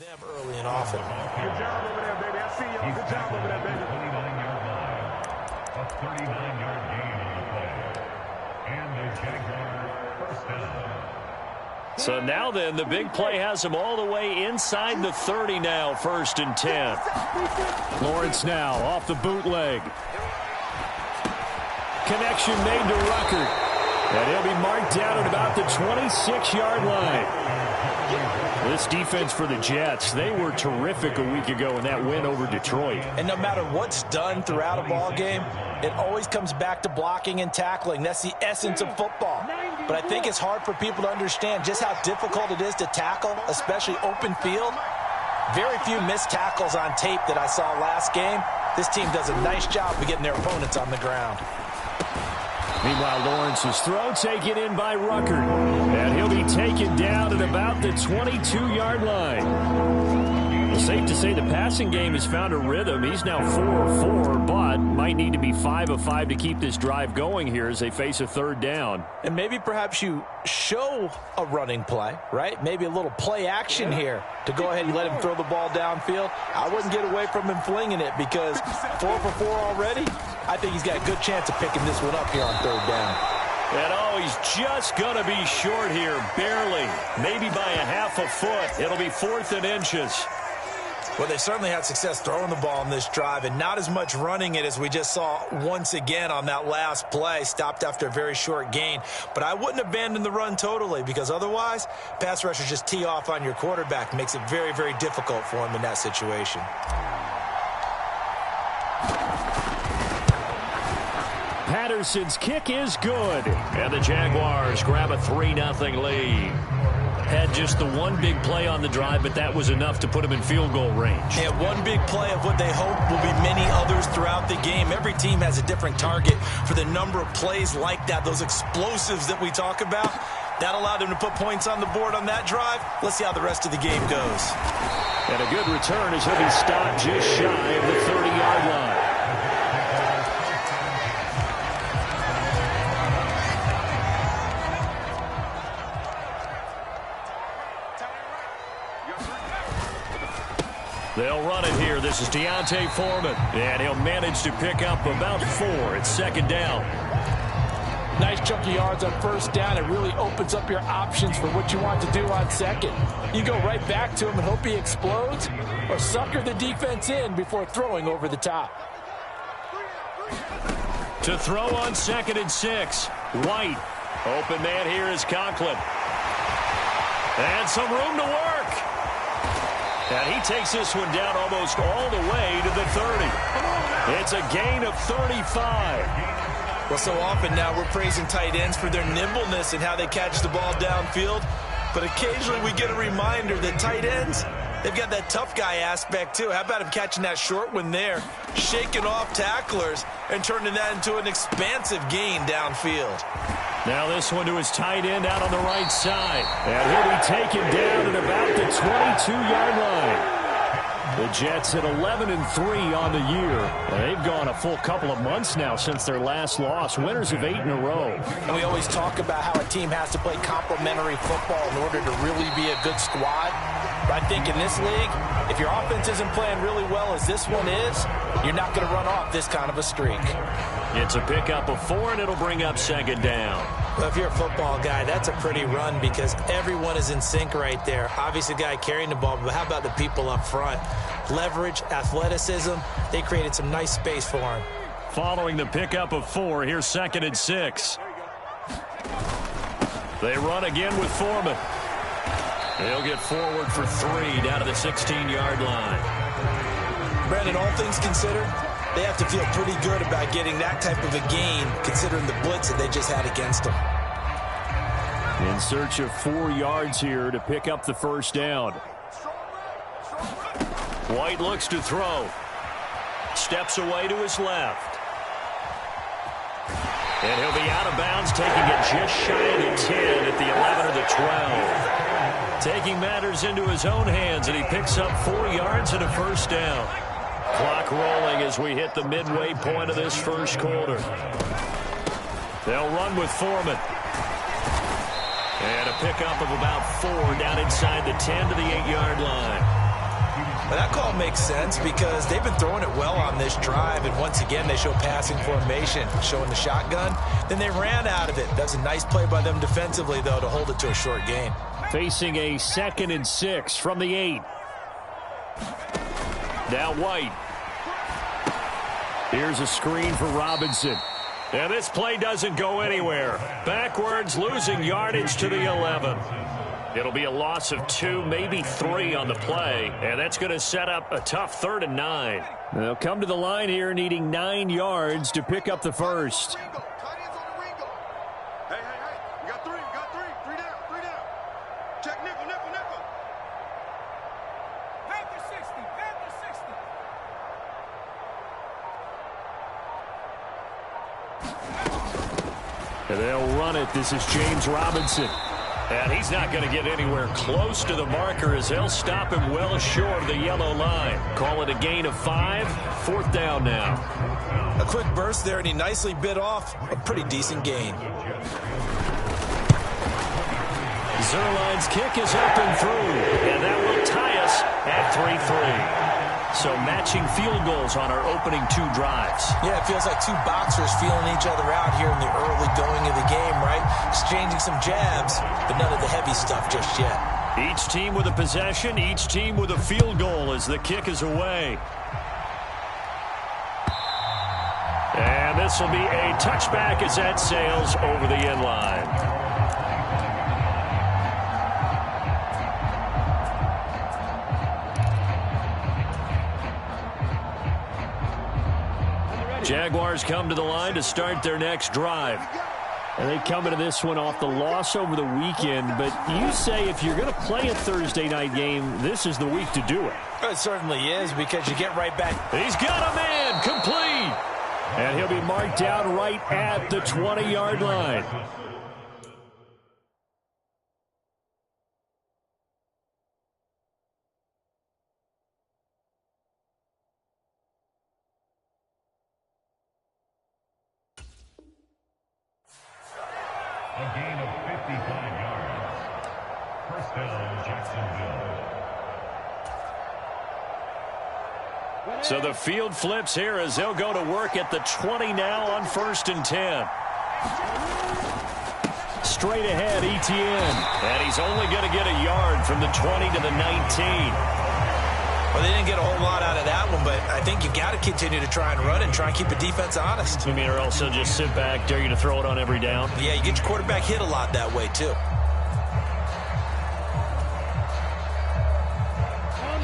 them early and often. Good job over there, baby. I see y'all. Good job over there, baby. 29-yard line. A 39-yard gain on the play. And the Jaguars first down. So now then, the big play has them all the way inside the 30 now, 1st and 10. Lawrence now off the bootleg. Connection made to Ruckert. And he'll be marked down at about the 26-yard line. This defense for the Jets, they were terrific a week ago in that win over Detroit. And no matter what's done throughout a ball game, it always comes back to blocking and tackling. That's the essence of football. But I think it's hard for people to understand just how difficult it is to tackle, especially open field. Very few missed tackles on tape that I saw last game. This team does a nice job of getting their opponents on the ground. Meanwhile, Lawrence's throw taken in by Ruckert. And he'll be taken down at about the 22-yard line. Well, safe to say the passing game has found a rhythm. He's now 4 of 4, but might need to be 5 of 5 to keep this drive going here as they face a 3rd down. And maybe perhaps you show a running play, right? Maybe a little play action here to go ahead and let him throw the ball downfield. I wouldn't get away from him flinging it because 4 for 4 already. I think he's got a good chance of picking this one up here on 3rd down. And oh, he's just going to be short here, barely. Maybe by a half a foot. It'll be 4th and inches. Well, they certainly had success throwing the ball on this drive and not as much running it as we just saw once again on that last play. Stopped after a very short gain. But I wouldn't abandon the run totally because otherwise, pass rushers just tee off on your quarterback. Makes it very, very difficult for him in that situation. Patterson's kick is good. And the Jaguars grab a 3-0 lead. Had just the one big play on the drive, but that was enough to put him in field goal range. Yeah, one big play of what they hope will be many others throughout the game. Every team has a different target for the number of plays like that, those explosives that we talk about. That allowed them to put points on the board on that drive. Let's see how the rest of the game goes. And a good return as he'll be stopped just shy of the 30-yard line. They'll run it here. This is Deontay Foreman. And he'll manage to pick up about 4. It's 2nd down. Nice chunk of yards on 1st down. It really opens up your options for what you want to do on 2nd. You go right back to him and hope he explodes or sucker the defense in before throwing over the top. To throw on 2nd and 6. White. Open man here is Conklin. And some room to work. And he takes this one down almost all the way to the 30. It's a gain of 35. Well, so often now we're praising tight ends for their nimbleness and how they catch the ball downfield. But occasionally we get a reminder that tight ends, they've got that tough guy aspect too. How about him catching that short one there, shaking off tacklers, and turning that into an expansive gain downfield. Now this one to his tight end out on the right side. And he'll be taken down at about the 22-yard line. The Jets at 11-3 on the year. They've gone a full couple of months now since their last loss. Winners of 8 in a row. And we always talk about how a team has to play complementary football in order to really be a good squad. But I think in this league, if your offense isn't playing really well as this one is, you're not going to run off this kind of a streak. It's a pickup of 4, and it'll bring up 2nd down. Well, if you're a football guy, that's a pretty run because everyone is in sync right there. Obviously, the guy carrying the ball, but how about the people up front? Leverage, athleticism, they created some nice space for him. Following the pickup of 4, here's 2nd and 6. They run again with Foreman. He'll get forward for 3 down to the 16-yard line. Brandon, all things considered, they have to feel pretty good about getting that type of a gain considering the blitz that they just had against them. In search of 4 yards here to pick up the 1st down. White looks to throw. Steps away to his left. And he'll be out of bounds, taking it just shy of the 10 at the 11 or the 12. Taking matters into his own hands, and he picks up 4 yards and a 1st down. Clock rolling as we hit the midway point of this 1st quarter. They'll run with Foreman. And a pickup of about 4 down inside the 10 to the 8-yard line. Well, that call makes sense because they've been throwing it well on this drive, and once again they show passing formation, showing the shotgun. Then they ran out of it. That's a nice play by them defensively, though, to hold it to a short gain. Facing a 2nd and 6 from the 8. Now White. Here's a screen for Robinson. And this play doesn't go anywhere. Backwards, losing yardage to the 11. It'll be a loss of 2, maybe 3 on the play, and that's going to set up a tough 3rd and 9. They'll come to the line here needing 9 yards to pick up the first. Hey, you got 3, 3 down. Check nickel. Panther 60. And they'll run it. This is James Robinson. And he's not going to get anywhere close to the marker as they'll stop him well short of the yellow line. Call it a gain of 5, 4th down now. A quick burst there, and he nicely bit off a pretty decent gain. Zerline's kick is up and through, and that will tie us at 3-3. So matching field goals on our opening 2 drives. Yeah, it feels like 2 boxers feeling each other out here in the early going of the game, right? Exchanging some jabs, but none of the heavy stuff just yet. Each team with a possession, each team with a field goal as the kick is away. And this will be a touchback as that sails over the end line. Jaguars come to the line to start their next drive. And they come into this one off the loss over the weekend. But you say if you're going to play a Thursday night game, this is the week to do it. It certainly is because you get right back. He's got a man complete. And he'll be marked down right at the 20-yard line. A gain of 55 yards. First down, Jacksonville. So the field flips here as they'll go to work at the 20 now on 1st and 10. Straight ahead, Etienne. And he's only going to get a yard from the 20 to the 19. Well, they didn't get a whole lot out of that one, but I think you got to continue to try and run and try and keep the defense honest. You mean, or else they'll just sit back, dare you to throw it on every down? Yeah, you get your quarterback hit a lot that way, too.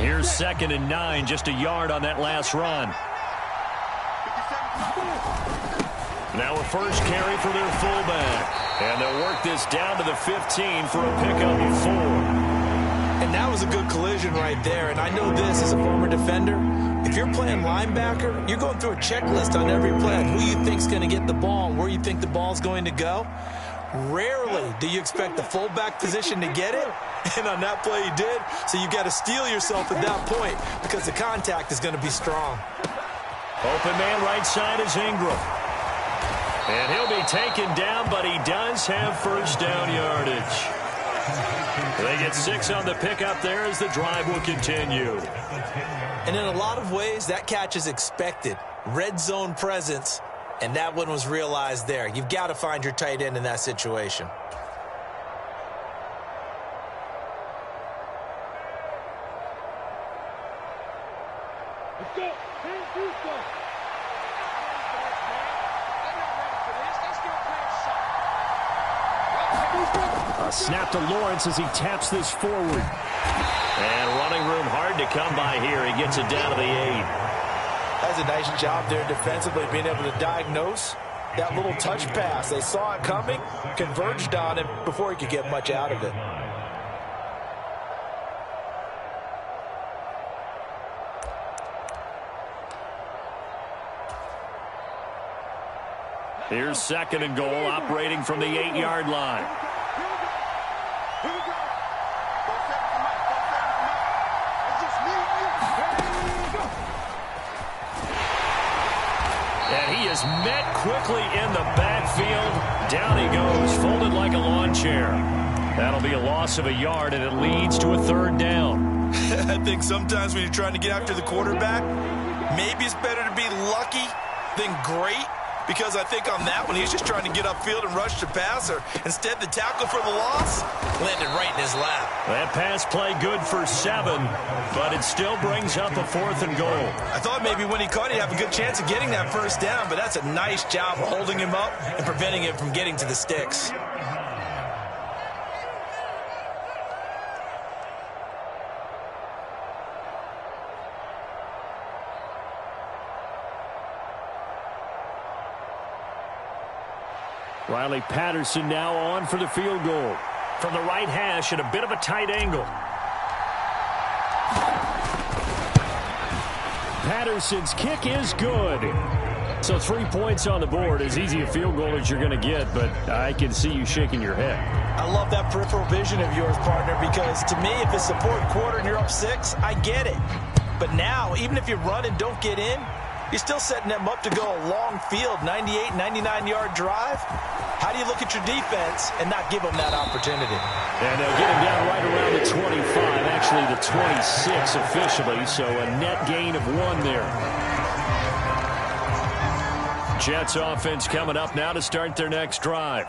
Here's 2nd and 9, just a yard on that last run. Now a first carry for their fullback. And they'll work this down to the 15 for a pickup of 4. And that was a good collision right there. And I know this as a former defender. If you're playing linebacker, you're going through a checklist on every play on who you think's going to get the ball and where you think the ball's going to go. Rarely do you expect the fullback position to get it. And on that play he did. So you got to steel yourself at that point because the contact is going to be strong. Open man right side is Ingram. And he'll be taken down, but he does have first down yardage. They get 6 on the pickup there as the drive will continue. And in a lot of ways, that catch is expected. Red zone presence, and that one was realized there. You've got to find your tight end in that situation. Let's go. A snap to Lawrence as he taps this forward. And running room hard to come by here. He gets it down to the 8. That's a nice job there defensively, being able to diagnose that little touch pass. They saw it coming, converged on it before he could get much out of it. Here's 2nd and goal, operating from the 8-yard line. And he is met quickly in the backfield. Down he goes, folded like a lawn chair. That'll be a loss of a yard, and it leads to a 3rd down. I think sometimes when you're trying to get after the quarterback, maybe it's better to be lucky than great, because I think on that one, he's just trying to get upfield and rush the passer. Instead, the tackle for the loss landed right in his lap. That pass play good for 7, but it still brings up a 4th and goal. I thought maybe when he caught it, he'd have a good chance of getting that first down, but that's a nice job of holding him up and preventing him from getting to the sticks. Riley Patterson now on for the field goal. From the right hash at a bit of a tight angle. Patterson's kick is good. So 3 points on the board, as easy a field goal as you're going to get, but I can see you shaking your head. I love that peripheral vision of yours, partner, because to me, if it's the 4th quarter and you're up 6, I get it. But now, even if you run and don't get in, you're still setting them up to go a long field, 98, 99-yard drive. How do you look at your defense and not give them that opportunity? And they'll get him down right around the 25, actually the 26 officially, so a net gain of 1 there. Jets offense coming up now to start their next drive.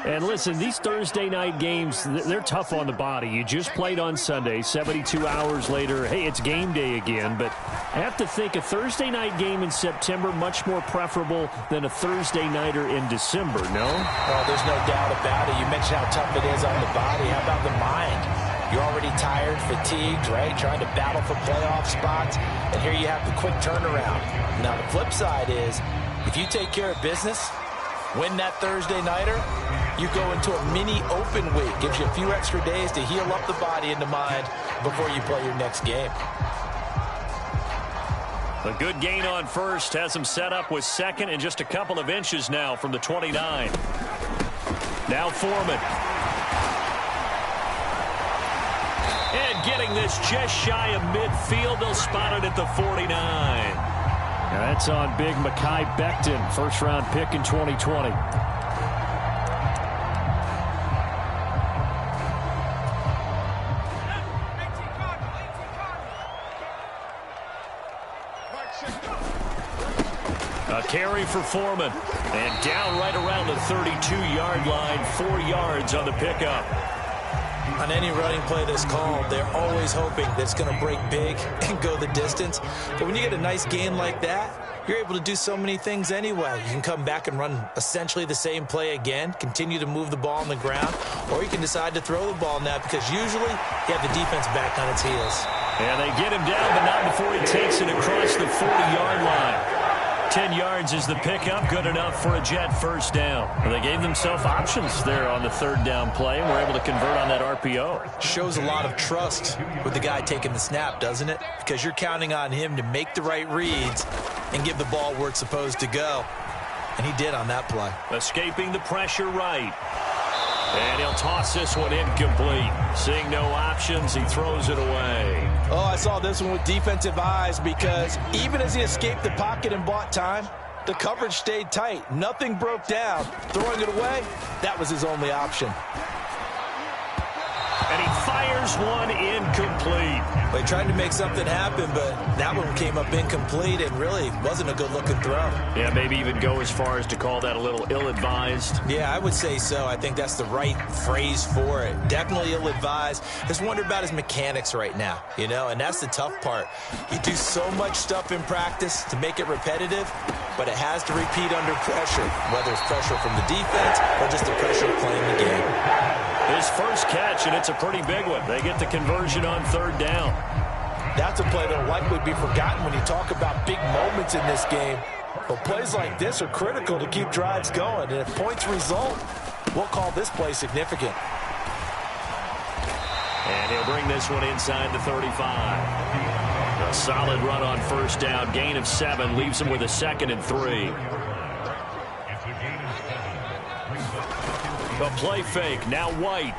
And listen, these Thursday night games, they're tough on the body. You just played on Sunday, 72 hours later, hey, it's game day again. But I have to think a Thursday night game in September much more preferable than a Thursday nighter in December, no? Oh, there's no doubt about it. You mentioned how tough it is on the body. How about the mind? You're already tired, fatigued, right? Trying to battle for playoff spots. And here you have the quick turnaround. Now, the flip side is, if you take care of business, win that Thursday nighter, you go into a mini open week. Gives you a few extra days to heal up the body and the mind before you play your next game. A good gain on first has him set up with 2nd and just a couple of inches now from the 29. Now Foreman. And getting this just shy of midfield. They'll spot it at the 49. Now that's on big Mekhi Becton, first-round pick in 2020. A carry for Foreman. And down right around the 32-yard line, 4 yards on the pickup. On any running play that's called, they're always hoping that it's going to break big and go the distance. But when you get a nice gain like that, you're able to do so many things anyway. You can come back and run essentially the same play again, continue to move the ball on the ground, or you can decide to throw the ball now because usually you have the defense back on its heels. And they get him down, but not before he takes it across the 40-yard line. 10 yards is the pickup, good enough for a Jet first down. Well, they gave themselves options there on the 3rd down play, and were able to convert on that RPO. Shows a lot of trust with the guy taking the snap, doesn't it? Because you're counting on him to make the right reads and give the ball where it's supposed to go. And he did on that play. Escaping the pressure right. And he'll toss this one incomplete. Seeing no options, he throws it away. Oh, I saw this one with defensive eyes because even as he escaped the pocket and bought time, the coverage stayed tight. Nothing broke down. Throwing it away, that was his only option. And he fires one incomplete. Well, he tried to make something happen, but that one came up incomplete and really wasn't a good-looking throw. Yeah, maybe even go as far as to call that a little ill-advised. Yeah, I would say so. I think that's the right phrase for it. Definitely ill-advised. Just wonder about his mechanics right now, you know, and that's the tough part. You do so much stuff in practice to make it repetitive, but it has to repeat under pressure, whether it's pressure from the defense or just the pressure of playing the game. His first catch, and it's a pretty big one. They get the conversion on 3rd down. That's a play that will likely be forgotten when you talk about big moments in this game. But plays like this are critical to keep drives going. And if points result, we'll call this play significant. And he'll bring this one inside the 35. A solid run on first down. Gain of 7 leaves him with a 2nd and 3. A play fake. Now White.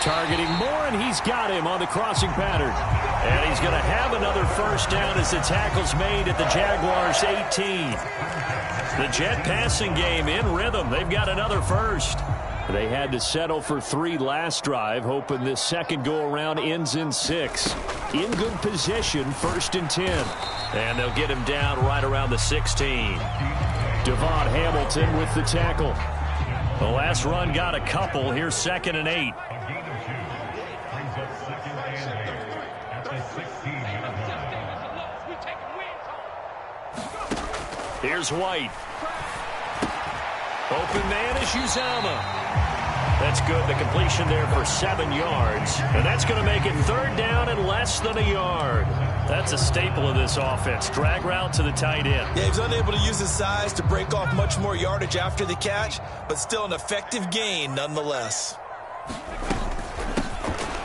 Targeting Moore, and he's got him on the crossing pattern. And he's going to have another first down as the tackle's made at the Jaguars' 18. The Jet passing game in rhythm. They've got another first. They had to settle for 3 last drive, hoping this second go-around ends in 6. In good position, 1st and 10. And they'll get him down right around the 16. Devon Hamilton with the tackle. The last run got a couple. Here's 2nd and 8. A gain of 2. Brings up 2nd and 8 at the 16-yard line. Here's White. Open man is Uzama. That's good. The completion there for 7 yards. And that's going to make it 3rd down and less than a yard. That's a staple of this offense. Drag route to the tight end. Yeah, he was unable to use his size to break off much more yardage after the catch, but still an effective gain nonetheless.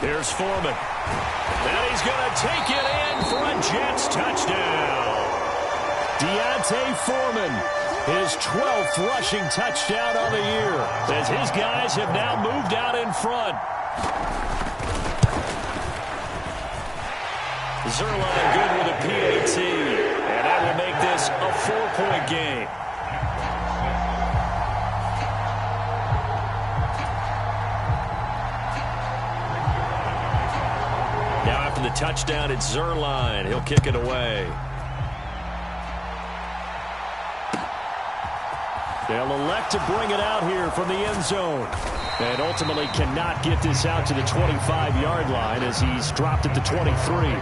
Here's Foreman. And he's going to take it in for a Jets touchdown. Deontay Foreman, his 12th rushing touchdown on the year, as his guys have now moved out in front. Zerline good with a PAT, and that will make this a 4-point game. Now after the touchdown, it's Zerline. He'll kick it away. They'll elect to bring it out here from the end zone. And ultimately cannot get this out to the 25-yard line as he's dropped at the 23.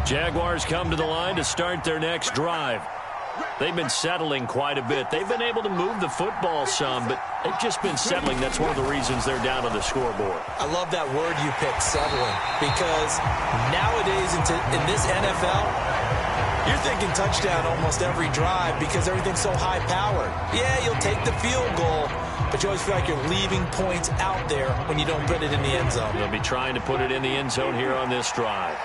Jaguars come to the line to start their next drive. They've been settling quite a bit. They've been able to move the football some, but they've just been settling. That's one of the reasons they're down on the scoreboard. I love that word you picked, settling, because nowadays in this NFL, you're thinking touchdown almost every drive because everything's so high-powered. Yeah, you'll take the field goal, but you always feel like you're leaving points out there when you don't put it in the end zone. They'll be trying to put it in the end zone here on this drive.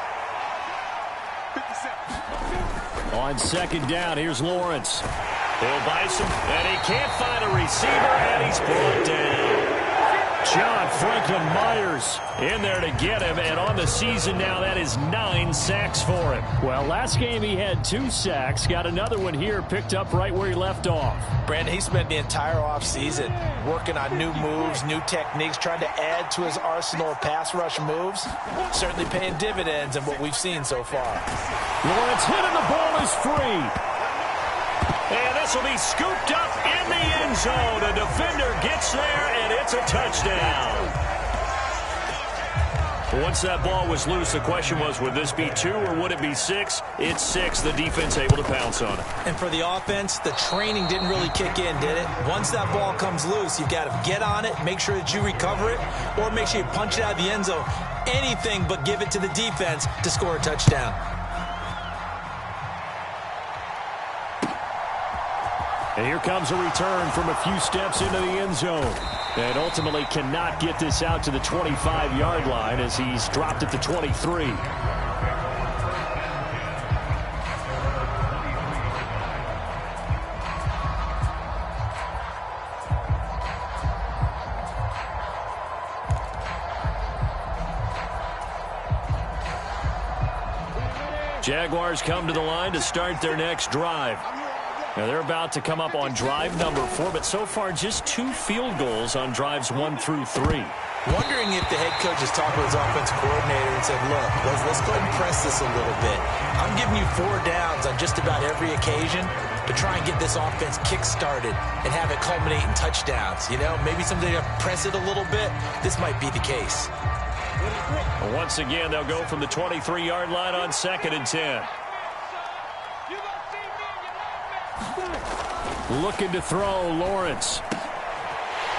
On 2nd down, here's Lawrence. He'll buy some, and he can't find a receiver, and he's brought down. John Franklin Myers in there to get him, and on the season now, that is 9 sacks for him. Well, last game he had 2 sacks, got another one here, picked up right where he left off. Brandon, he spent the entire offseason working on new moves, new techniques, trying to add to his arsenal of pass rush moves. Certainly paying dividends in what we've seen so far. Lawrence hit and the ball is free. And this will be scooped up in the end zone. A defender gets there, and it's a touchdown. Once that ball was loose, the question was, would this be 2 or would it be 6? It's 6. The defense able to pounce on it. And for the offense, the training didn't really kick in, did it? Once that ball comes loose, you've got to get on it, make sure that you recover it, or make sure you punch it out of the end zone. Anything but give it to the defense to score a touchdown. And here comes a return from a few steps into the end zone. And ultimately cannot get this out to the 25-yard line as he's dropped at the 23. Jaguars come to the line to start their next drive. Now they're about to come up on drive number 4, but so far just 2 field goals on drives 1 through 3. Wondering if the head coach has talked with his offensive coordinator and said, look, let's go ahead and press this a little bit. I'm giving you 4 downs on just about every occasion to try and get this offense kick-started and have it culminate in touchdowns. You know, maybe someday to press it a little bit. This might be the case. Once again, they'll go from the 23-yard line on 2nd and 10. Looking to throw, Lawrence.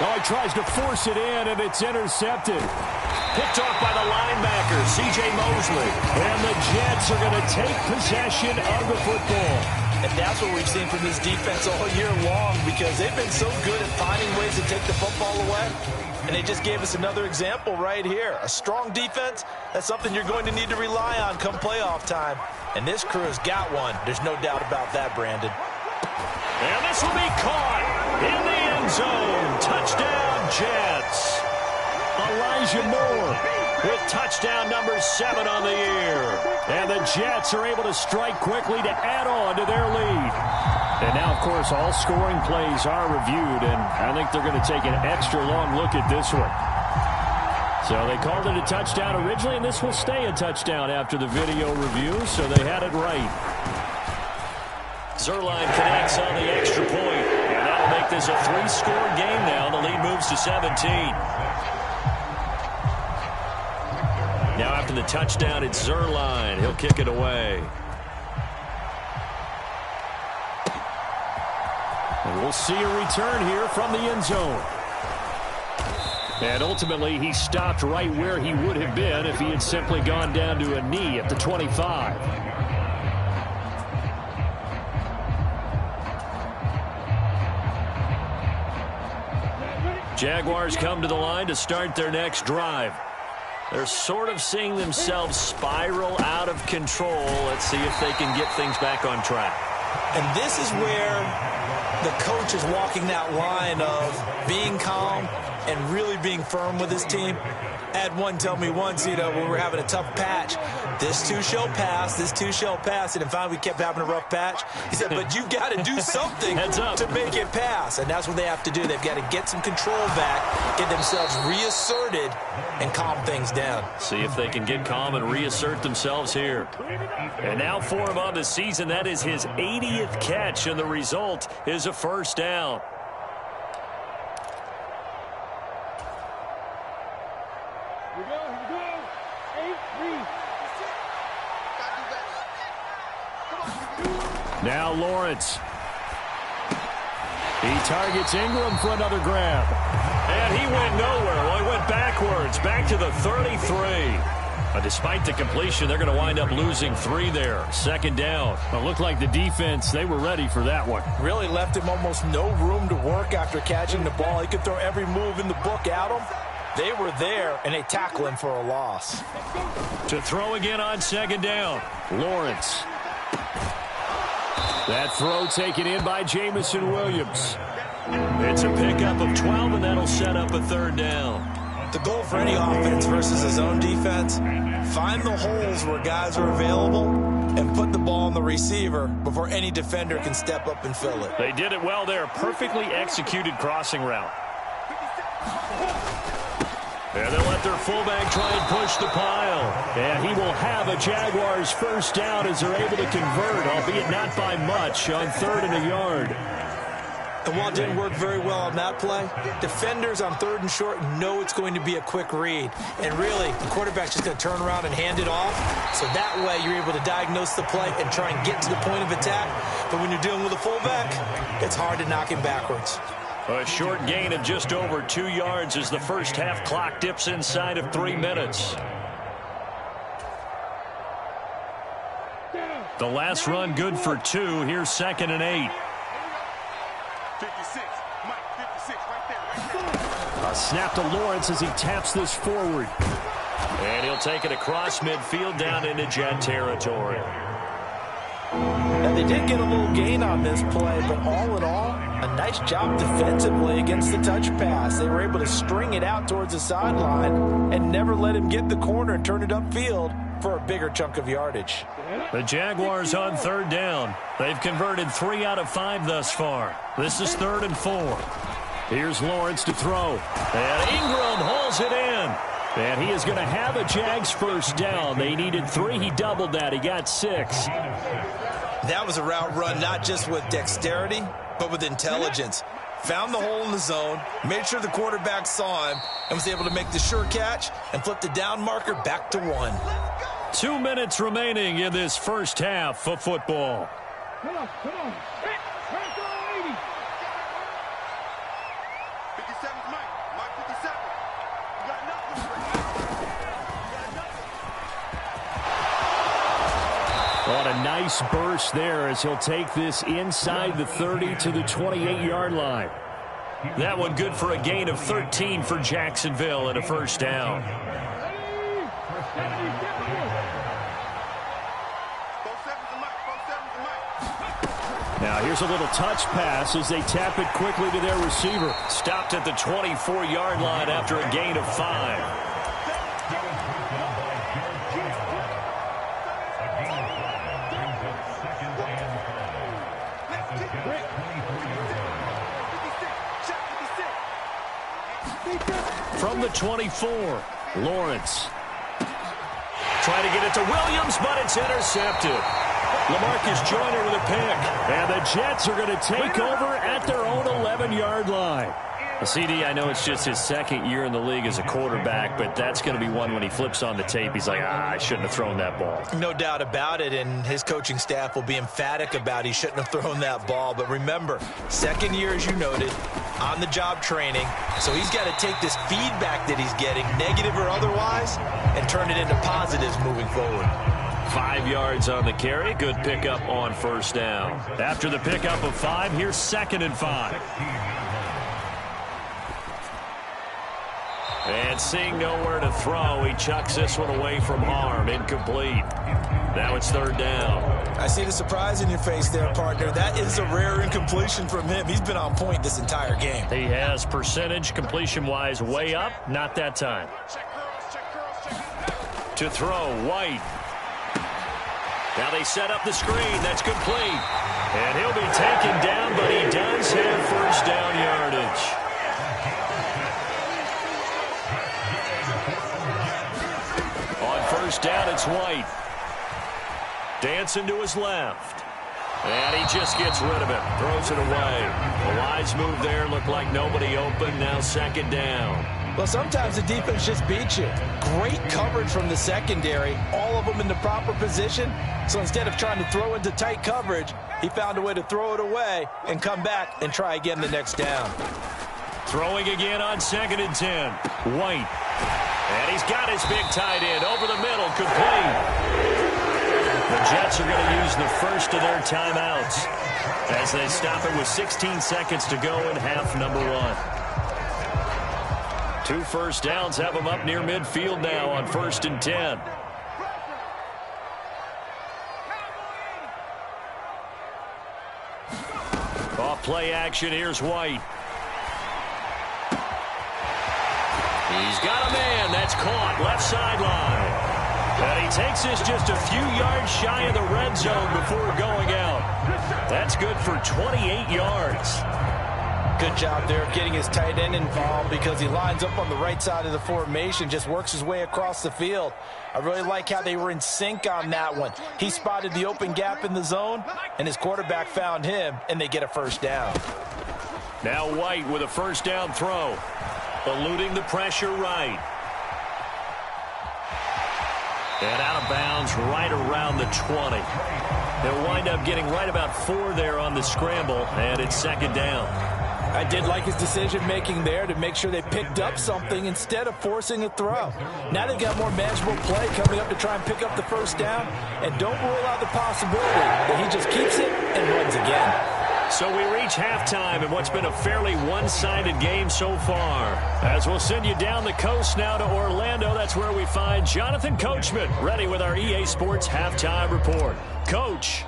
Oh, he tries to force it in, and it's intercepted. Picked off by the linebacker, C.J. Mosley. And the Jets are going to take possession of the football. And that's what we've seen from this defense all year long, because they've been so good at finding ways to take the football away. And they just gave us another example right here. A strong defense, that's something you're going to need to rely on come playoff time. And this crew has got one. There's no doubt about that, Brandon. And this will be caught in the end zone. Touchdown, Jets. Elijah Moore with touchdown number 7 on the year. And the Jets are able to strike quickly to add on to their lead. And now, of course, all scoring plays are reviewed, and I think they're going to take an extra long look at this one. So they called it a touchdown originally, and this will stay a touchdown after the video review, so they had it right. Zerline connects on the extra point, and that'll make this a 3-score game now. The lead moves to 17. Now after the touchdown, it's Zerline. He'll kick it away. And we'll see a return here from the end zone. And ultimately, he stopped right where he would have been if he had simply gone down to a knee at the 25. Jaguars come to the line to start their next drive. They're sort of seeing themselves spiral out of control. Let's see if they can get things back on track. And this is where the coach is walking that line of being calm and really being firm with his team. I had one tell me once, when we were having a tough patch, this too shall pass, this too shall pass. And finally we kept having a rough patch. He said, but you've got to do something to make it pass. And that's what they have to do. They've got to get some control back, get themselves reasserted, and calm things down. See if they can get calm and reassert themselves here. And now for him on the season, that is his 80th catch, and the result is a first down. Now Lawrence. He targets Ingram for another grab. And he went nowhere. Well, he went backwards, back to the 33. Despite the completion, they're going to wind up losing 3 there. Second down. Well, it looked like the defense, they were ready for that one. Really left him almost no room to work after catching the ball. He could throw every move in the book at him. They were there, and they tackle him for a loss. To throw again on second down. Lawrence. That throw taken in by Jamison Williams. It's a pickup of 12, and that'll set up a third down. The goal for any offense versus his own defense, find the holes where guys are available and put the ball on the receiver before any defender can step up and fill it. They did it well there. Perfectly executed crossing route. And they'll let their fullback try and push the pile. And he will have a Jaguars first down as they're able to convert, albeit not by much, on 3rd and a yard. And while it didn't work very well on that play, defenders on 3rd and short know it's going to be a quick read. And really, the quarterback's just going to turn around and hand it off. So that way, you're able to diagnose the play and try and get to the point of attack. But when you're dealing with a fullback, it's hard to knock him backwards. A short gain of just over 2 yards as the first half clock dips inside of 3 minutes. The last run good for 2. Here's 2nd and 8. 56, Mike, 56, right there. A snap to Lawrence as he taps this forward. And he'll take it across midfield down into Jet territory. Now, they did get a little gain on this play, but all in all, a nice job defensively against the touch pass. They were able to string it out towards the sideline and never let him get the corner and turn it upfield for a bigger chunk of yardage. The Jaguars on 3rd down. They've converted 3 out of 5 thus far. This is 3rd and 4. Here's Lawrence to throw. And Ingram hauls it in. And he is going to have a Jags first down. They needed 3. He doubled that. He got 6. That was a route run not just with dexterity, but with intelligence. Found the hole in the zone, made sure the quarterback saw him, and was able to make the sure catch and flip the down marker back to 1. 2 minutes remaining in this first half of football. Come on. 57's Mike. Mike 57. You got nothing. On a nice burst there as he'll take this inside the 30 to the 28-yard line. That one good for a gain of 13 for Jacksonville and a first down. Now here's a little touch pass as they tap it quickly to their receiver. Stopped at the 24-yard line after a gain of 5. From the 24, Lawrence. Trying to get it to Williams, but it's intercepted. LaMarcus Joyner with a pick. And the Jets are going to take over at their own 11-yard line. CD, I know it's just his second year in the league as a quarterback, but that's going to be one when he flips on the tape. He's like, I shouldn't have thrown that ball. No doubt about it, and his coaching staff will be emphatic about he shouldn't have thrown that ball. But remember, second year, as you noted, on-the-job training, so he's got to take this feedback that he's getting, negative or otherwise, and turn it into positives moving forward. 5 yards on the carry. Good pickup on first down. After the pickup of 5, here's 2nd and 5. And seeing nowhere to throw, he chucks this one away from arm. Incomplete. Now it's 3rd down. I see the surprise in your face there, partner. That is a rare incompletion from him. He's been on point this entire game. He has percentage completion-wise way up. Not that time. To throw, White. Now they set up the screen. That's complete. And he'll be taken down, but he does have first down yardage. First down, it's White. Dancing to his left. And he just gets rid of it. Throws it away. A wise move there. Looked like nobody open. Now 2nd down. Well, sometimes the defense just beats you. Great coverage from the secondary. All of them in the proper position. So instead of trying to throw into tight coverage, he found a way to throw it away and come back and try again the next down. Throwing again on 2nd and 10. White. And he's got his big tight end over the middle, complete. The Jets are going to use the first of their timeouts as they stop it with 16 seconds to go in half number 1. 2 first downs have them up near midfield now on 1st and 10. Off play action, here's White. He's got a man. That's caught. Left sideline. And he takes this just a few yards shy of the red zone before going out. That's good for 28 yards. Good job there of getting his tight end involved because he lines up on the right side of the formation, just works his way across the field. I really like how they were in sync on that one. He spotted the open gap in the zone, and his quarterback found him, and they get a first down. Now White with a first down throw. Eluding the pressure right. And out of bounds right around the 20. They'll wind up getting right about 4 there on the scramble, and it's 2nd down. I did like his decision-making there to make sure they picked up something instead of forcing a throw. Now they've got more manageable play coming up to try and pick up the first down, and don't rule out the possibility that he just keeps it and runs again. So we reach halftime in what's been a fairly one-sided game so far. As we'll send you down the coast now to Orlando, that's where we find Jonathan Coachman ready with our EA Sports Halftime Report. Coach.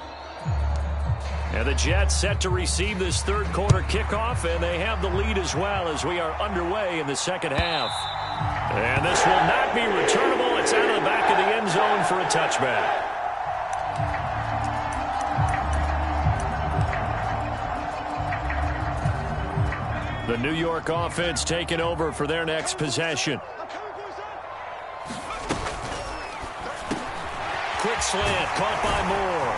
And the Jets set to receive this 3rd quarter kickoff, and they have the lead as well as we are underway in the 2nd half. And this will not be returnable. It's out of the back of the end zone for a touchback. The New York offense taking over for their next possession. Quick slant caught by Moore.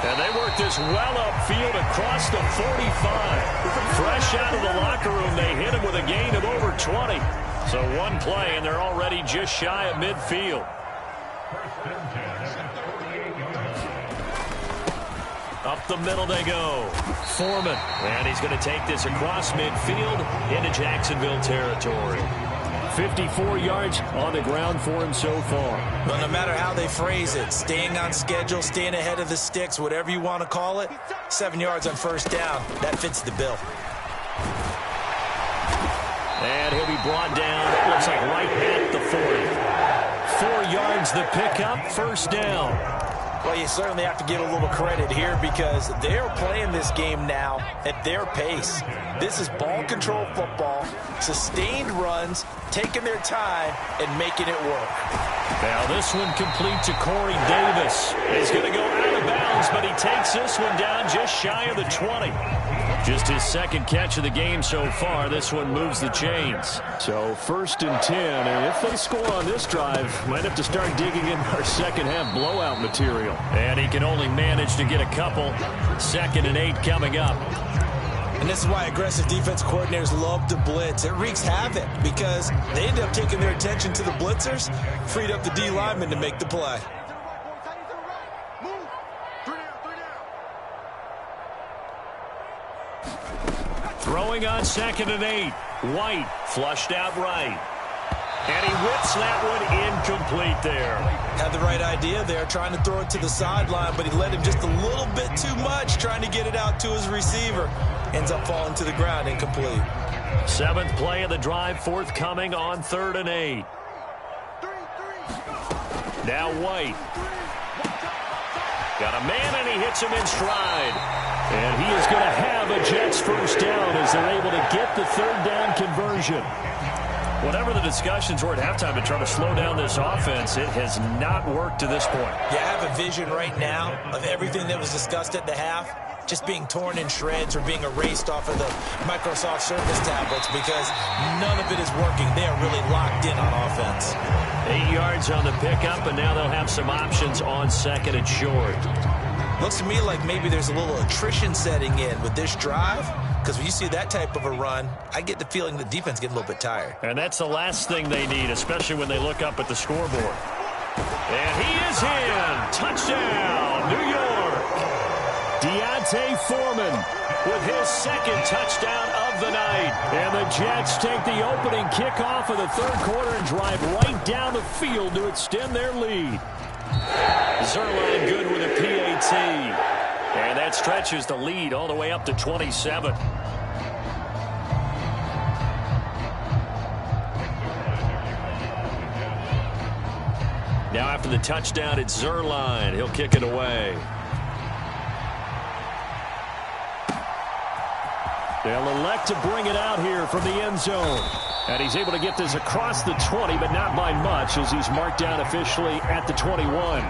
And they work this well upfield across the 45. Fresh out of the locker room, they hit him with a gain of over 20. So 1 play, and they're already just shy of midfield. Up the middle they go. Foreman. And he's going to take this across midfield into Jacksonville territory. 54 yards on the ground for him so far. Well, no matter how they phrase it, staying on schedule, staying ahead of the sticks, whatever you want to call it, 7 yards on first down, that fits the bill. And he'll be brought down, it looks like right at the 40. 4 yards the pickup, first down. Well, you certainly have to give a little credit here because they're playing this game now at their pace. This is ball control football, sustained runs, taking their time and making it work. Now this one complete to Corey Davis. He's going to go out of bounds yards, but he takes this one down just shy of the 20. Just his second catch of the game so far. This one moves the chains. So 1st and 10, and if they score on this drive, might have to start digging in our second half blowout material. And he can only manage to get a couple. 2nd and 8 coming up. And this is why aggressive defense coordinators love to blitz. It wreaks havoc because they end up taking their attention to the blitzers, freed up the D lineman to make the play. Throwing on 2nd and 8. White flushed out right. And he whips that one incomplete there. Had the right idea there, trying to throw it to the sideline, but he let him just a little bit too much, trying to get it out to his receiver. Ends up falling to the ground, incomplete. 7th play of the drive, forthcoming on 3rd and 8. Now White. Got a man, and he hits him in stride. And he is going to have a Jets first down as they're able to get the 3rd down conversion. Whatever the discussions were at halftime to try to slow down this offense, it has not worked to this point. Yeah, I have a vision right now of everything that was discussed at the half just being torn in shreds or being erased off of the Microsoft Surface tablets because none of it is working. They are really locked in on offense. 8 yards on the pickup, and now they'll have some options on 2nd and short. Looks to me like maybe there's a little attrition setting in with this drive, because when you see that type of a run, I get the feeling the defense getting a little bit tired. And that's the last thing they need, especially when they look up at the scoreboard. And he is in. Touchdown, New York. Deontay Foreman with his 2nd touchdown of the night. And the Jets take the opening kickoff of the 3rd quarter and drive right down the field to extend their lead. Zerline good with a PAT. And that stretches the lead all the way up to 27. Now after the touchdown, it's Zerline. He'll kick it away. They'll elect to bring it out here from the end zone. And he's able to get this across the 20, but not by much as he's marked down officially at the 21.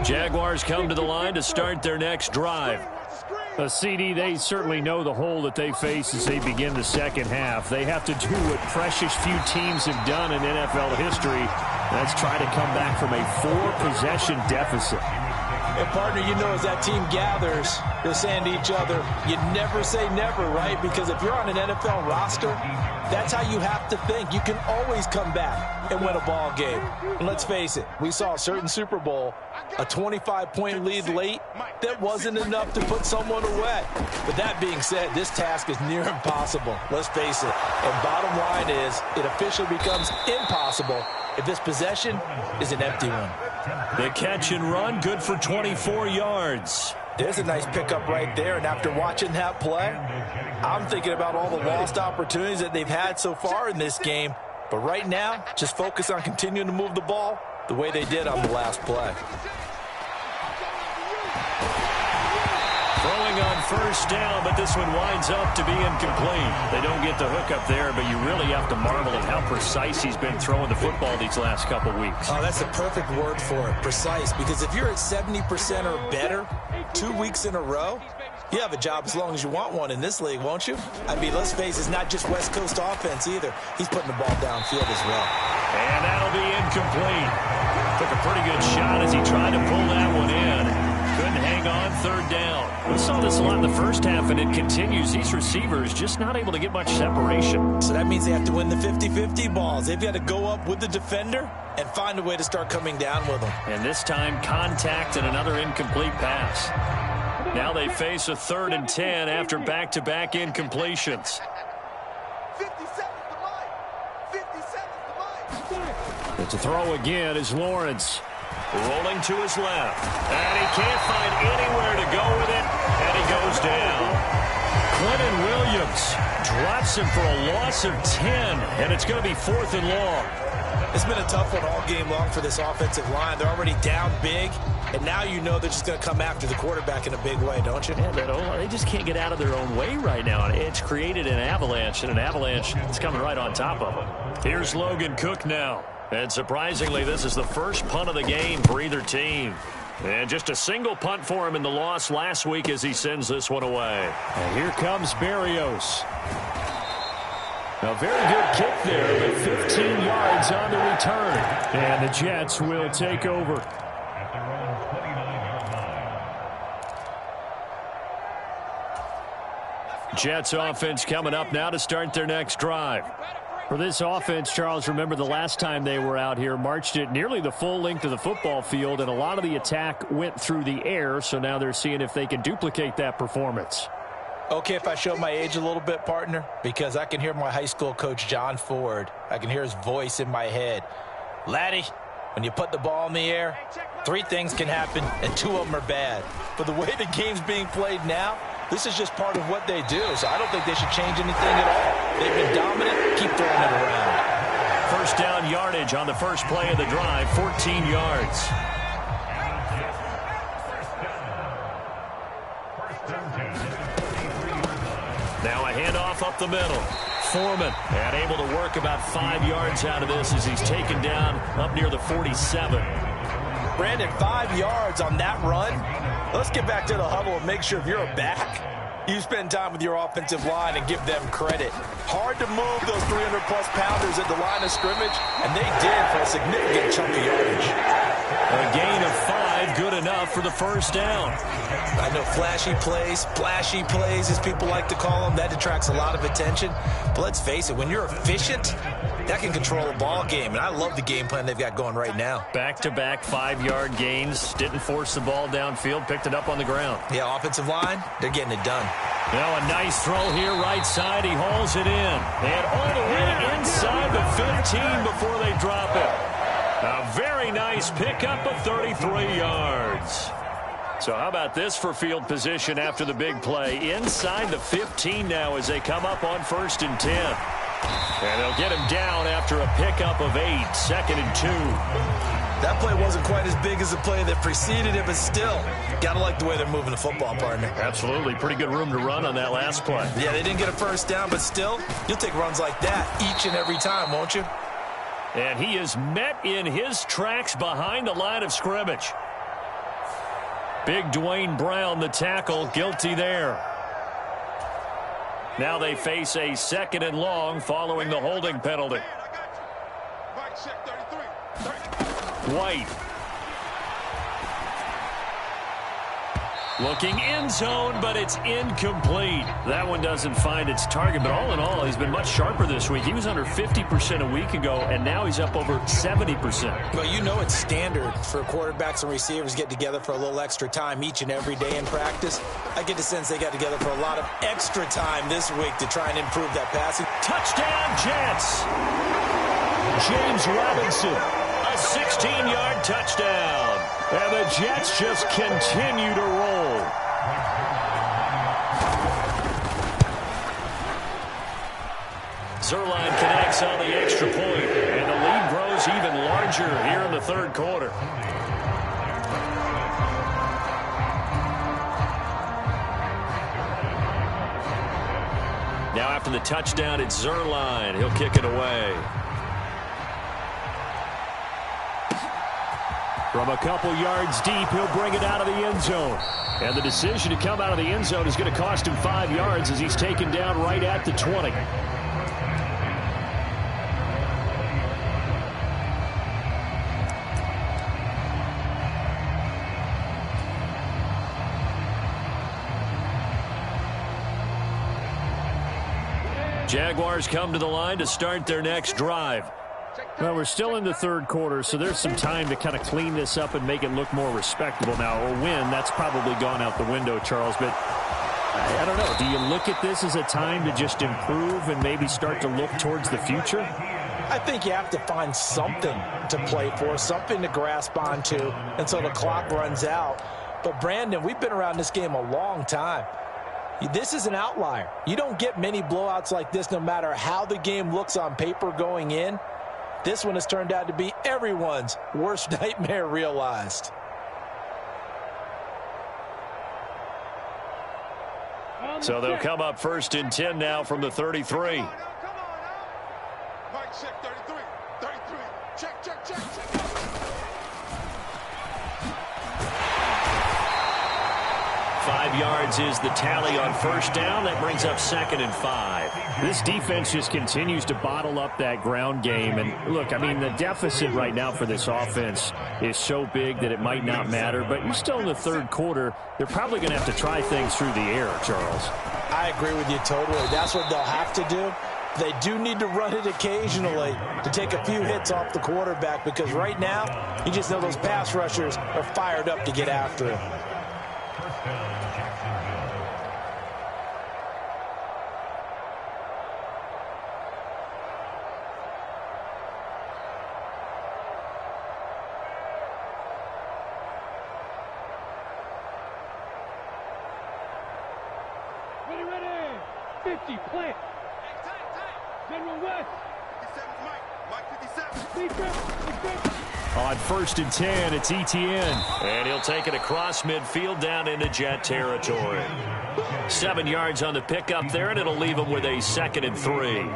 Jaguars come to the line to start their next drive. CD, they certainly know the hole that they face as they begin the second half. They have to do what precious few teams have done in NFL history. That's try to come back from a 4-possession deficit. And, partner, you know as that team gathers, they're saying to each other, you never say never, right? Because if you're on an NFL roster, that's how you have to think. You can always come back and win a ball game. And let's face it, we saw a certain Super Bowl, a 25-point lead late, that wasn't enough to put someone away. But that being said, this task is near impossible. Let's face it. And bottom line is, it officially becomes impossible if this possession is an empty one. The catch and run, good for 24 yards. There's a nice pickup right there, and after watching that play, I'm thinking about all the lost opportunities that they've had so far in this game. But right now, just focus on continuing to move the ball the way they did on the last play. Throwing on first down, but this one winds up to be incomplete. They don't get the hook up there, but you really have to marvel at how precise he's been throwing the football these last couple weeks. Oh, that's the perfect word for it, precise. Because if you're at 70% or better 2 weeks in a row, you have a job as long as you want one in this league, won't you? I mean, let's face it, it's not just West Coast offense either. He's putting the ball downfield as well. And that'll be incomplete. Took a pretty good shot as he tried to pull that one in. Couldn't hang on, third down. We saw this a lot in the first half, and it continues. These receivers just not able to get much separation. So that means they have to win the 50-50 balls. They've got to go up with the defender and find a way to start coming down with them. And this time, contact and another incomplete pass. Now they face a 3rd and 10 after back-to-back incompletions. 50 seconds to line. 50 seconds to line. But to throw again is Lawrence. Rolling to his left. And he can't find anywhere to go with it. And he goes down. Clinton Williams drops him for a loss of 10. And it's going to be 4th and long. It's been a tough one all game long for this offensive line. They're already down big. And now you know they're just going to come after the quarterback in a big way, don't you? Yeah, they just can't get out of their own way right now. And it's created an avalanche. And an avalanche is coming right on top of them. Here's Logan Cook now. And surprisingly, this is the first punt of the game for either team. And just a single punt for him in the loss last week as he sends this one away. And here comes Berrios. A very good kick there, but 15 yards on the return. And the Jets will take over. At their own 29-yard line. Jets offense coming up now to start their next drive. For this offense, Charles, remember the last time they were out here, marched it nearly the full length of the football field, and a lot of the attack went through the air, so now they're seeing if they can duplicate that performance. Okay, if I show my age a little bit, partner, because I can hear my high school coach, John Ford. I can hear his voice in my head. Laddie, when you put the ball in the air, 3 things can happen, and 2 of them are bad. But the way the game's being played now, this is just part of what they do, so I don't think they should change anything at all. They've been dominant. Keep throwing it around. First down yardage on the first play of the drive, 14 yards. Now a handoff up the middle. Foreman, and able to work about 5 yards out of this as he's taken down up near the 47. Brandon, 5 yards on that run. Let's get back to the huddle and make sure if you're a back, you spend time with your offensive line and give them credit. Hard to move those 300-plus pounders at the line of scrimmage, and they did for a significant chunk of yardage. A gain of 5, good enough for the first down. I know flashy plays, as people like to call them, that attracts a lot of attention. But let's face it, when you're efficient, that can control a ball game, and I love the game plan they've got going right now. Back-to-back 5-yard gains, didn't force the ball downfield, picked it up on the ground. Yeah, offensive line, they're getting it done. Now a nice throw here, right side, he hauls it in. And all the way inside the 15 before they drop it. A very nice pickup of 33 yards. So how about this for field position after the big play? Inside the 15 now as they come up on 1st and 10. And they'll get him down after a pickup of 8, 2nd and 2. That play wasn't quite as big as the play that preceded it, but still, gotta like the way they're moving the football, partner. Absolutely. Pretty good room to run on that last play. Yeah, they didn't get a first down, but still, you'll take runs like that each and every time, won't you? And he is met in his tracks behind the line of scrimmage. Big Dwayne Brown, the tackle, guilty there. Now they face a 2nd and long following the holding penalty. White. Looking end zone, but it's incomplete. That one doesn't find its target, but all in all, he's been much sharper this week. He was under 50% a week ago, and now he's up over 70%. Well, you know it's standard for quarterbacks and receivers get together for a little extra time each and every day in practice. I get the sense they got together for a lot of extra time this week to try and improve that passing. Touchdown, Jets! James Robinson, a 16-yard touchdown. And the Jets just continue to roll. Zerline connects on the extra point, and the lead grows even larger here in the third quarter. Now after the touchdown, it's Zerline. He'll kick it away. From a couple yards deep, he'll bring it out of the end zone. And the decision to come out of the end zone is going to cost him 5 yards as he's taken down right at the 20. Jaguars come to the line to start their next drive. Well, we're still in the third quarter, so there's some time to kind of clean this up and make it look more respectable. Now, a win, that's probably gone out the window, Charles, but I don't know. Do you look at this as a time to just improve and maybe start to look towards the future? I think you have to find something to play for, something to grasp onto until the clock runs out. But, Brandon, we've been around this game a long time. This is an outlier. You don't get many blowouts like this no matter how the game looks on paper going in. This one has turned out to be everyone's worst nightmare realized. So they'll come up 1st and 10 now from the 33. Come on now. Mike, check 33. 33. Check, check, check, check. 5 yards is the tally on 1st down. That brings up 2nd and 5. This defense just continues to bottle up that ground game. And look, I mean, the deficit right now for this offense is so big that it might not matter. But you're still in the third quarter. They're probably going to have to try things through the air, Charles. I agree with you totally. That's what they'll have to do. They do need to run it occasionally to take a few hits off the quarterback, because right now, you just know those pass rushers are fired up to get after him. First down, Jacksonville. Ready. 50, plant. General West. 57 Mike. Mike 57. On 1st and 10, it's Etienne. And he'll take it across midfield down into Jet territory. 7 yards on the pickup there, and it'll leave him with a 2nd and 3.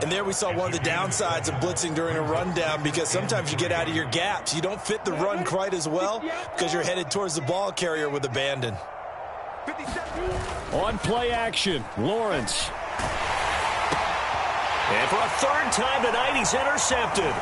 And there we saw one of the downsides of blitzing during a rundown, because sometimes you get out of your gaps. You don't fit the run quite as well because you're headed towards the ball carrier with abandon. 57. On play action, Lawrence. And for a 3rd time tonight, he's intercepted.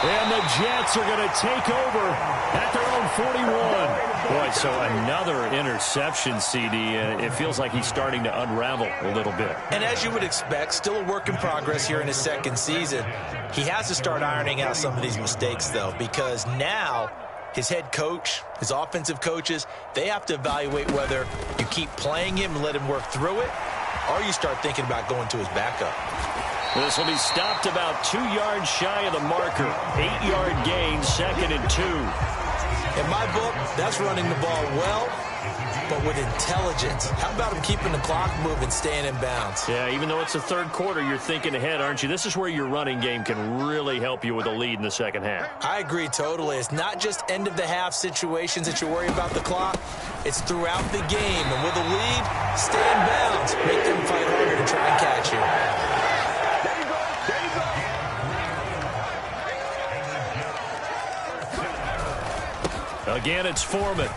And the Jets are going to take over at their own 41. Boy, so another interception, CD. It feels like he's starting to unravel a little bit. And as you would expect, still a work in progress here in his 2nd season. He has to start ironing out some of these mistakes, though, because now his head coach, his offensive coaches, they have to evaluate whether you keep playing him and let him work through it, or you start thinking about going to his backup. This will be stopped about 2 yards shy of the marker. 8-yard gain, 2nd and 2. In my book, that's running the ball well, but with intelligence. How about him keeping the clock moving, staying in bounds? Yeah, even though it's the 3rd quarter, you're thinking ahead, aren't you? This is where your running game can really help you with a lead in the 2nd half. I agree totally. It's not just end-of-the-half situations that you worry about the clock. It's throughout the game. And with a lead, stay in bounds. Make them fight harder to try and catch you. Again, it's Foreman.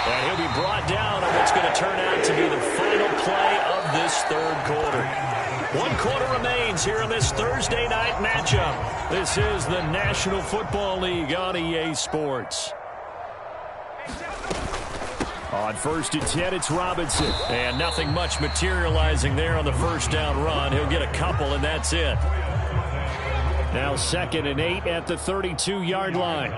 And he'll be brought down on what's going to turn out to be the final play of this 3rd quarter. 1 quarter remains here in this Thursday night matchup. This is the National Football League on EA Sports. On 1st and 10, it's Robinson. And nothing much materializing there on the 1st down run. He'll get a couple, and that's it. Now 2nd and 8 at the 32-yard line.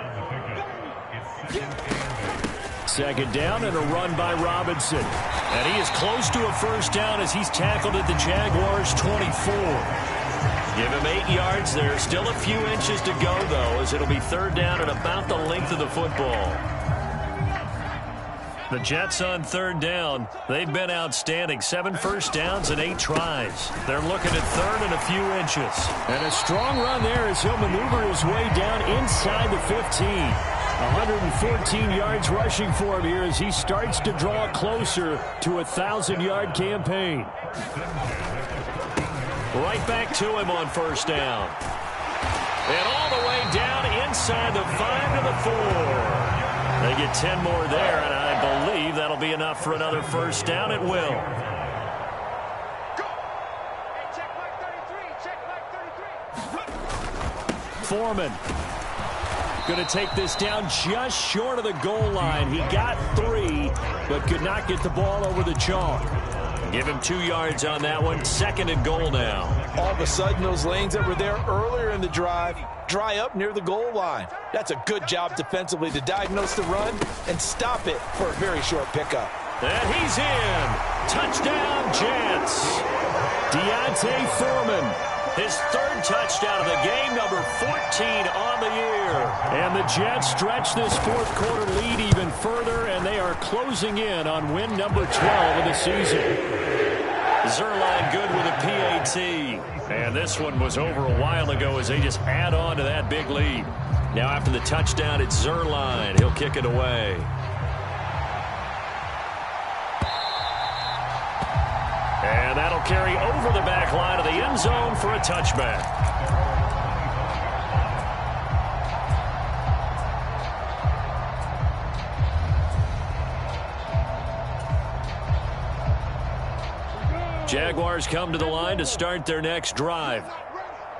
2nd down and a run by Robinson. And he is close to a 1st down as he's tackled at the Jaguars' 24. Give him 8 yards. There's still a few inches to go, though, as it'll be 3rd down and about the length of the football. The Jets on third down. They've been outstanding. 7 first downs and 8 tries. They're looking at third and a few inches. And a strong run there as he'll maneuver his way down inside the 15. 114 yards rushing for him here as he starts to draw closer to a 1,000-yard campaign. Right back to him on first down. And all the way down inside the 5 to the 4. They get 10 more there, and I believe that'll be enough for another first down. It will. Foreman going to take this down just short of the goal line. He got 3, but could not get the ball over the chalk. Give him 2 yards on that one. 2nd and goal now. All of a sudden, those lanes that were there earlier in the drive dry up near the goal line. That's a good job defensively to diagnose the run and stop it for a very short pickup. And he's in. Touchdown, Jets. D'Onta Foreman. His 3rd touchdown of the game, number 14 on the year. And the Jets stretch this 4th quarter lead even further, and they are closing in on win number 12 of the season. Zerline good with a PAT. And this one was over a while ago as they just add on to that big lead. Now after the touchdown, it's Zerline. He'll kick it away. And that'll carry over the back line of the end zone for a touchback. Jaguars come to the line to start their next drive.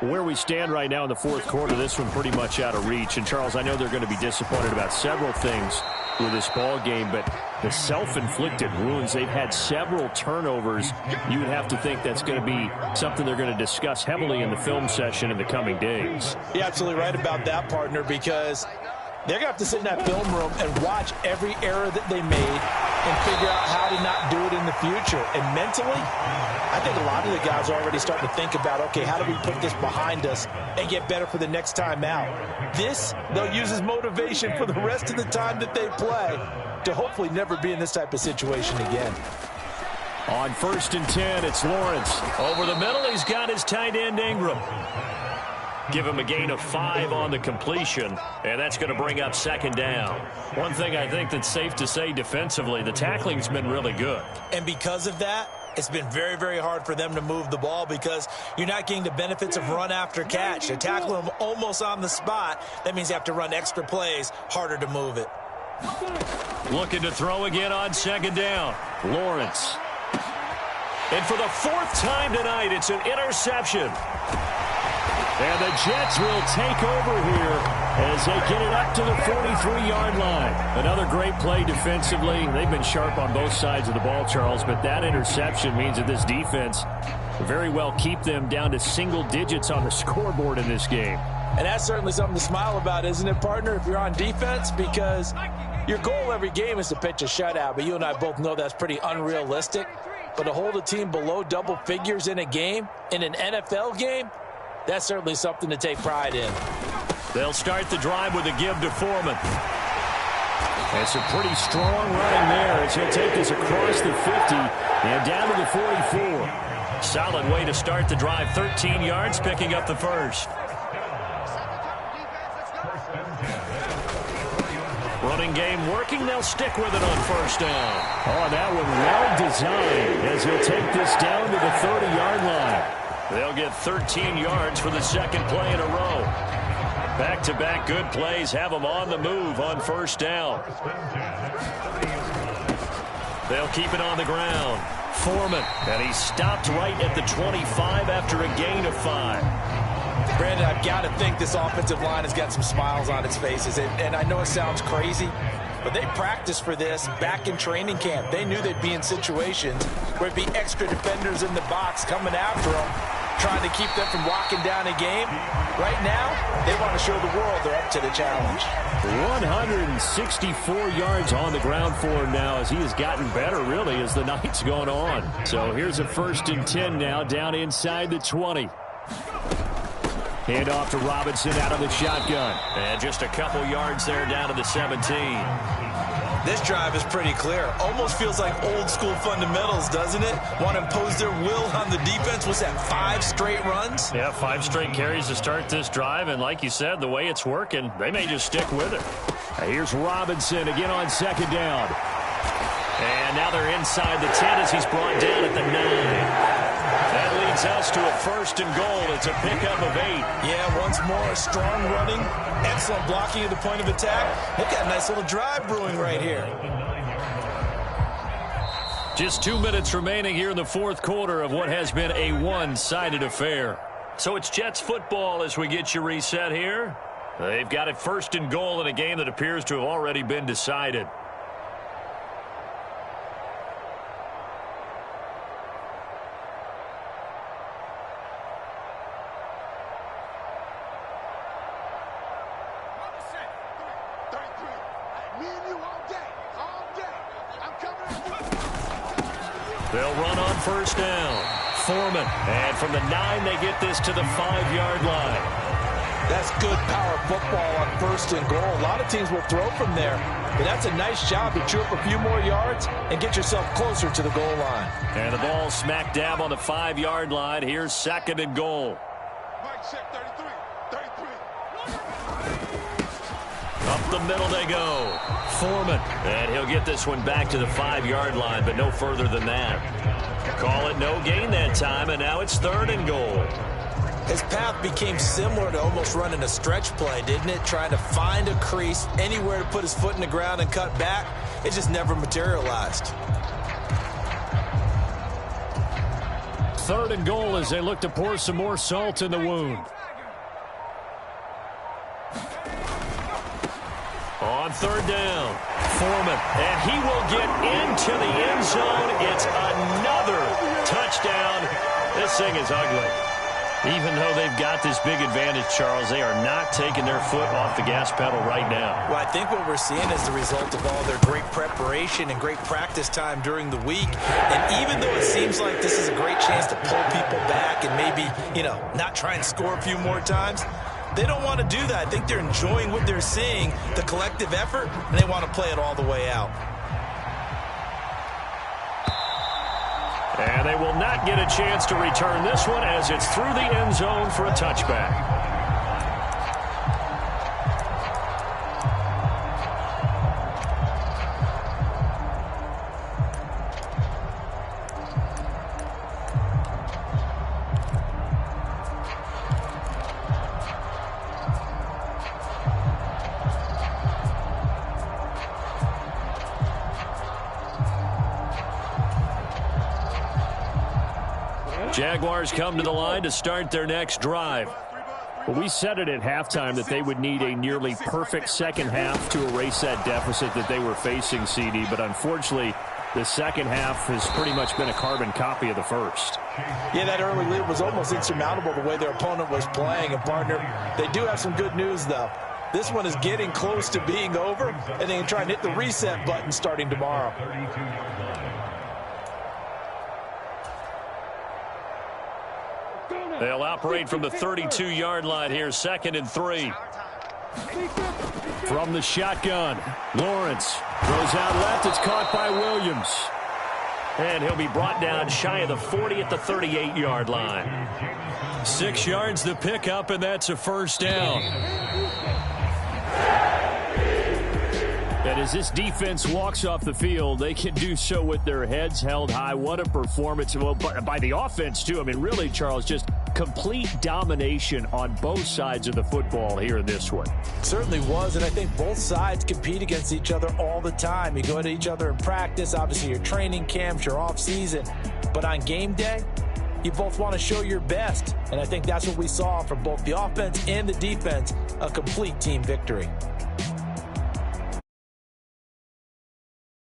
Where we stand right now in the 4th quarter, this one pretty much out of reach. And, Charles, I know they're going to be disappointed about several things with this ball game, but the self-inflicted wounds, they've had several turnovers. You would have to think that's going to be something they're going to discuss heavily in the film session in the coming days. You're absolutely right about that, partner, because they're going to have to sit in that film room and watch every error that they made and figure out how to not do it in the future. And mentally, I think a lot of the guys are already starting to think about, okay, how do we put this behind us and get better for the next time out? This, they'll use as motivation for the rest of the time that they play to hopefully never be in this type of situation again. On 1st and 10, it's Lawrence. Over the middle, he's got his tight end Ingram. Give him a gain of 5 on the completion, and that's going to bring up 2nd down. One thing I think that's safe to say defensively, the tackling's been really good. And because of that, it's been very, very hard for them to move the ball because you're not getting the benefits of run after catch. They're tackling them almost on the spot. That means you have to run extra plays, harder to move it. Looking to throw again on 2nd down. Lawrence. And for the 4th time tonight, it's an interception. And the Jets will take over here as they get it up to the 43-yard line. Another great play defensively. They've been sharp on both sides of the ball, Charles, but that interception means that this defense very well keep them down to single digits on the scoreboard in this game. And that's certainly something to smile about, isn't it, partner, if you're on defense? Because your goal every game is to pitch a shutout, but you and I both know that's pretty unrealistic. But to hold a team below double figures in a game, in an NFL game, that's certainly something to take pride in. They'll start the drive with a give to Foreman. It's a pretty strong running there as he'll take this across the 50 and down to the 44. Solid way to start the drive. 13 yards, picking up the 1st. Running game working. They'll stick with it on 1st down. Oh, that one well designed as he'll take this down to the 30-yard line. They'll get 13 yards for the 2nd play in a row. Back-to-back good plays have them on the move on 1st down. They'll keep it on the ground. Foreman, and he stopped right at the 25 after a gain of 5. Brandon, I've got to think this offensive line has got some smiles on its faces. And I know it sounds crazy, but they practiced for this back in training camp. They knew they'd be in situations where it'd be extra defenders in the box coming after them, trying to keep them from locking down a game. Right now, they want to show the world they're up to the challenge. 164 yards on the ground for him now as he has gotten better, really, as the night's gone on. So here's a 1st and 10 now down inside the 20. Hand off to Robinson out of the shotgun. And just a couple yards there down to the 17. This drive is pretty clear. Almost feels like old school fundamentals, doesn't it? Want to impose their will on the defense. What's that, 5 straight runs? Yeah, 5 straight carries to start this drive. And like you said, the way it's working, they may just stick with it. Here's Robinson again on second down. And now they're inside the 10 as he's brought down at the 9. That leads us to a 1st and goal. It's a pickup of 8. Yeah, once more, strong running, excellent blocking at the point of attack. They've got a nice little drive brewing right here. Just 2 minutes remaining here in the 4th quarter of what has been a one-sided affair. So it's Jets football as we get you reset here. They've got it 1st and goal in a game that appears to have already been decided. They'll run on 1st down. Foreman. And from the 9, they get this to the 5-yard line. That's good power football on 1st and goal. A lot of teams will throw from there. But that's a nice job to chew up a few more yards and get yourself closer to the goal line. And the ball smack dab on the 5-yard line. Here's 2nd and goal. Mike check 33. Up the middle they go. Foreman. And he'll get this one back to the 5-yard line, but no further than that. Call it no gain that time, and now it's 3rd and goal. His path became similar to almost running a stretch play, didn't it? Trying to find a crease, anywhere to put his foot in the ground and cut back. It just never materialized. 3rd and goal as they look to pour some more salt in the wound. On 3rd down, Foreman, and he will get into the end zone. It's another touchdown. This thing is ugly. Even though they've got this big advantage, Charles, they are not taking their foot off the gas pedal right now. Well, I think what we're seeing is the result of all their great preparation and great practice time during the week. And even though it seems like this is a great chance to pull people back and maybe, not try and score a few more times, they don't want to do that. I think they're enjoying what they're seeing, the collective effort, and they want to play it all the way out. And they will not get a chance to return this one as it's through the end zone for a touchback. Jaguars come to the line to start their next drive. Well, we said it at halftime that they would need a nearly perfect second half to erase that deficit that they were facing, CD. But unfortunately, the second half has pretty much been a carbon copy of the first. Yeah, that early lead was almost insurmountable the way their opponent was playing. And, partner, they do have some good news, though. This one is getting close to being over, and they can try and hit the reset button starting tomorrow. They'll operate from the 32-yard line here, 2nd and 3. From the shotgun, Lawrence throws out left. It's caught by Williams. And he'll be brought down shy of the 40 at the 38-yard line. 6 yards the pickup, and that's a 1st down. And as this defense walks off the field, they can do so with their heads held high. What a performance. Well, by the offense, too. I mean, really, Charles, just complete domination on both sides of the football here in this one. Certainly was, and I think both sides compete against each other all the time. You go at each other in practice, obviously your training camps, your off-season. But on game day, you both want to show your best. And I think that's what we saw from both the offense and the defense, a complete team victory.